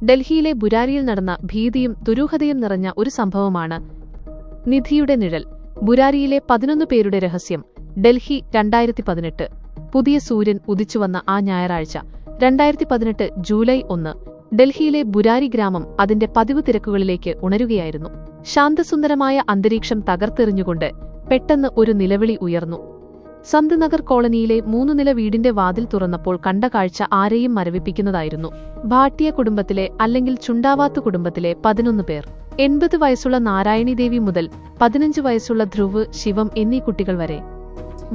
ഡൽഹിയിലെ ബുരാരിയിൽ നടന്ന ഭീതിയും ദുരൂഹതയും നിറഞ്ഞ ഒരു സംഭവമാണ് നിധിയുടെ നിഴൽ. ബുരാരിയിലെ 11 പേരുടെ രഹസ്യം. ഡൽഹി 2018. പുതിയ സൂര്യൻ ഉദിച്ചുവന്ന ആ ഞായറാഴ്ച 2018 ജൂലൈ 1. ഡൽഹിയിലെ ബുരാരി ഗ്രാമം അതിന്റെ പതിവ് തിരക്കുകളിലേക്ക് ഉണരുകയായിരുന്നു. ശാന്തസുന്ദരമായ അന്തരീക്ഷം തകർത്തെറിഞ്ഞുകൊണ്ട് പെട്ടെന്ന് ഒരു നിലവിളി ഉയർന്നു. സന്ത് നഗർ കോളനിയിലെ 3 നില വീടിന്റെ വാതിൽ തുറന്നപ്പോൾ കണ്ട കാഴ്ച ആരെയും മരവിപ്പിക്കുന്നതായിരുന്നു. ഭാട്ടിയ കുടുംബത്തിലെ അല്ലെങ്കിൽ ചുണ്ടാവാത്ത് കുടുംബത്തിലെ 11 പേർ. 80 വയസ്സുള്ള നാരായണി ദേവി മുതൽ 15 വയസ്സുള്ള ധ്രുവ്, ശിവം എന്നീ കുട്ടികൾ വരെ.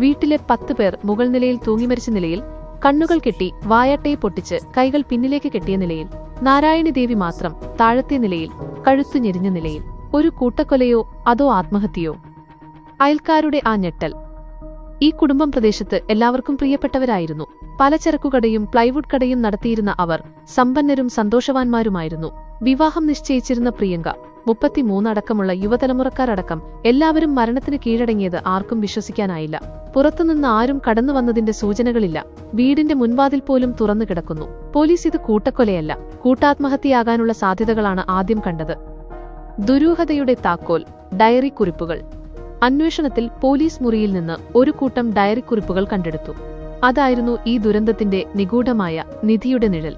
വീട്ടിലെ 10 പേർ മുകൾ നിലയിൽ തൂങ്ങിമരിച്ച നിലയിൽ, കണ്ണുകൾ കെട്ടി വായട്ടയെ പൊട്ടിച്ച് കൈകൾ പിന്നിലേക്ക് കെട്ടിയ നിലയിൽ. നാരായണി ദേവി മാത്രം താഴത്തെ നിലയിൽ, കഴുത്തു ഞെരിഞ്ഞ നിലയിൽ. ഒരു കൂട്ടക്കൊലയോ അതോ ആത്മഹത്യയോ? അയൽക്കാരുടെ ആ ഞെട്ടൽ. ഈ കുടുംബം പ്രദേശത്ത് എല്ലാവർക്കും പ്രിയപ്പെട്ടവരായിരുന്നു. പലചരക്കുകടയും പ്ലൈവുഡ് കടയും നടത്തിയിരുന്ന അവർ സമ്പന്നരും സന്തോഷവാന്മാരുമായിരുന്നു. വിവാഹം നിശ്ചയിച്ചിരുന്ന പ്രിയങ്ക, 33 അടക്കമുള്ള യുവതലമുറക്കാരടക്കം എല്ലാവരും മരണത്തിന് കീഴടങ്ങിയത് ആർക്കും വിശ്വസിക്കാനായില്ല. പുറത്തുനിന്ന് ആരും കടന്നുവന്നതിന്റെ സൂചനകളില്ല. വീടിന്റെ മുൻവാതിൽ പോലും തുറന്നു കിടക്കുന്നു. പോലീസ് ഇത് കൂട്ടക്കൊലയല്ല, കൂട്ടാത്മഹത്യയാകാനുള്ള സാധ്യതകളാണ് ആദ്യം കണ്ടത്. ദുരൂഹതയുടെ താക്കോൽ. ഡയറി കുറിപ്പുകൾ. അന്വേഷണത്തിൽ പോലീസ് മുറിയിൽ നിന്ന് ഒരു കൂട്ടം ഡയറി കുറിപ്പുകൾ കണ്ടെടുത്തു. അതായിരുന്നു ഈ ദുരന്തത്തിന്റെ നിഗൂഢമായ നിധിയുടെ നിഴൽ.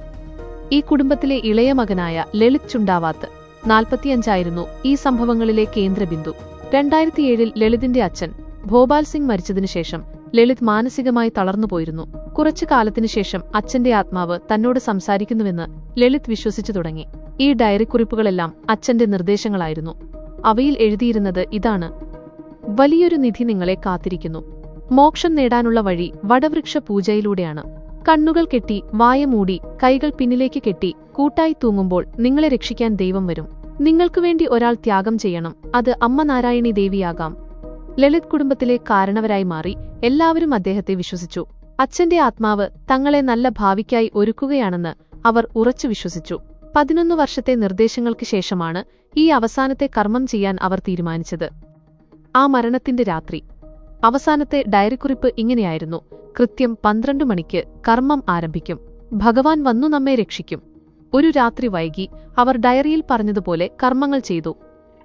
ഈ കുടുംബത്തിലെ ഇളയ മകനായ ലളിത് ചുണ്ടാവാത്ത്, 45, ഈ സംഭവങ്ങളിലെ കേന്ദ്രബിന്ദു. 2007 ലളിതിന്റെ അച്ഛൻ ഭോപാൽ സിംഗ് മരിച്ചതിനുശേഷം ലളിത് മാനസികമായി തളർന്നുപോയിരുന്നു. കുറച്ചു കാലത്തിനുശേഷം അച്ഛന്റെ ആത്മാവ് തന്നോട് സംസാരിക്കുന്നുവെന്ന് ലളിത് വിശ്വസിച്ചു തുടങ്ങി. ഈ ഡയറി കുറിപ്പുകളെല്ലാം അച്ഛന്റെ നിർദ്ദേശങ്ങളായിരുന്നു. അവയിൽ എഴുതിയിരുന്നത് ഇതാണ്: വലിയൊരു നിധി നിങ്ങളെ കാത്തിരിക്കുന്നു. മോക്ഷം നേടാനുള്ള വഴി വടവൃക്ഷ പൂജയിലൂടെയാണ്. കണ്ണുകൾ കെട്ടി വായ മൂടി കൈകൾ പിന്നിലേക്ക് കെട്ടി കൂട്ടായി തൂങ്ങുമ്പോൾ നിങ്ങളെ രക്ഷിക്കാൻ ദൈവം വരും. നിങ്ങൾക്കുവേണ്ടി ഒരാൾ ത്യാഗം ചെയ്യണം. അത് അമ്മ നാരായണി ദേവിയാകാം. ലളിത് കുടുംബത്തിലെ കാരണവരായി മാറി. എല്ലാവരും അദ്ദേഹത്തെ വിശ്വസിച്ചു. അച്ഛന്റെ ആത്മാവ് തങ്ങളെ നല്ല ഭാവിക്കായി ഒരുക്കുകയാണെന്ന് അവർ ഉറച്ചു വിശ്വസിച്ചു. 11 വർഷത്തെ നിർദ്ദേശങ്ങൾക്ക് ശേഷമാണ് ഈ അവസാനത്തെ കർമ്മം ചെയ്യാൻ അവർ തീരുമാനിച്ചത്. ആ മരണത്തിന്റെ രാത്രി. അവസാനത്തെ ഡയറിക്കുറിപ്പ് ഇങ്ങനെയായിരുന്നു: കൃത്യം 12 മണിക്ക് കർമ്മം ആരംഭിക്കും. ഭഗവാൻ വന്നു നമ്മെ രക്ഷിക്കും. ഒരു രാത്രി വൈകി അവർ ഡയറിയിൽ പറഞ്ഞതുപോലെ കർമ്മങ്ങൾ ചെയ്തു.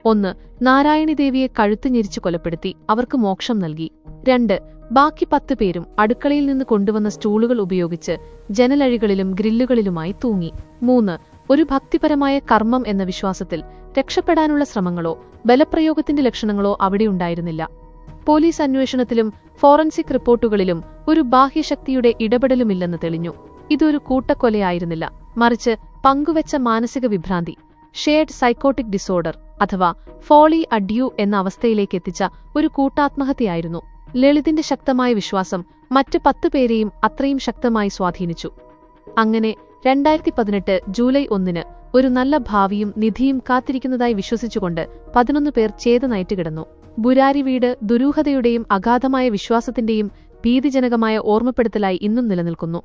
1. നാരായണി ദേവിയെ കഴുത്ത് ഞെരിച്ചു കൊലപ്പെടുത്തി അവർക്ക് മോക്ഷം നൽകി. 2. ബാക്കി 10 പേരും അടുക്കളയിൽ നിന്ന് കൊണ്ടുവന്ന സ്റ്റൂളുകൾ ഉപയോഗിച്ച് ജനലഴികളിലും ഗ്രില്ലുകളിലുമായി തൂങ്ങി. 3. ഒരു ഭക്തിപരമായ കർമ്മം എന്ന വിശ്വാസത്തിൽ രക്ഷപ്പെടാനുള്ള ശ്രമങ്ങളോ ബലപ്രയോഗത്തിന്റെ ലക്ഷണങ്ങളോ അവിടെ ഉണ്ടായിരുന്നില്ല. പോലീസ് അന്വേഷണത്തിലും ഫോറൻസിക് റിപ്പോർട്ടുകളിലും ഒരു ബാഹ്യശക്തിയുടെ ഇടപെടലുമില്ലെന്ന് തെളിഞ്ഞു. ഇതൊരു കൂട്ടക്കൊലയായിരുന്നില്ല, മറിച്ച് പങ്കുവെച്ച മാനസിക വിഭ്രാന്തി, ഷെയർഡ് സൈക്കോട്ടിക് ഡിസോർഡർ അഥവാ ഫോളി അഡ്യൂ എന്ന അവസ്ഥയിലേക്ക് എത്തിച്ച ഒരു കൂട്ടാത്മഹത്യയായിരുന്നു. ലളിതിന്റെ ശക്തമായ വിശ്വാസം മറ്റ് 10 പേരെയും അത്രയും ശക്തമായി സ്വാധീനിച്ചു. അങ്ങനെ 2018 ജൂലൈ 1 ഒരു നല്ല ഭാവിയും നിധിയും കാത്തിരിക്കുന്നതായി വിശ്വസിച്ചുകൊണ്ട് 11 പേർ ചേതനയറ്റ് കിടന്നു. ബുരാരി വീട് ദുരൂഹതയുടെയും അഗാധമായ വിശ്വാസത്തിന്റെയും ഭീതിജനകമായ ഓർമ്മപ്പെടുത്തലായി ഇന്നും നിലനിൽക്കുന്നു.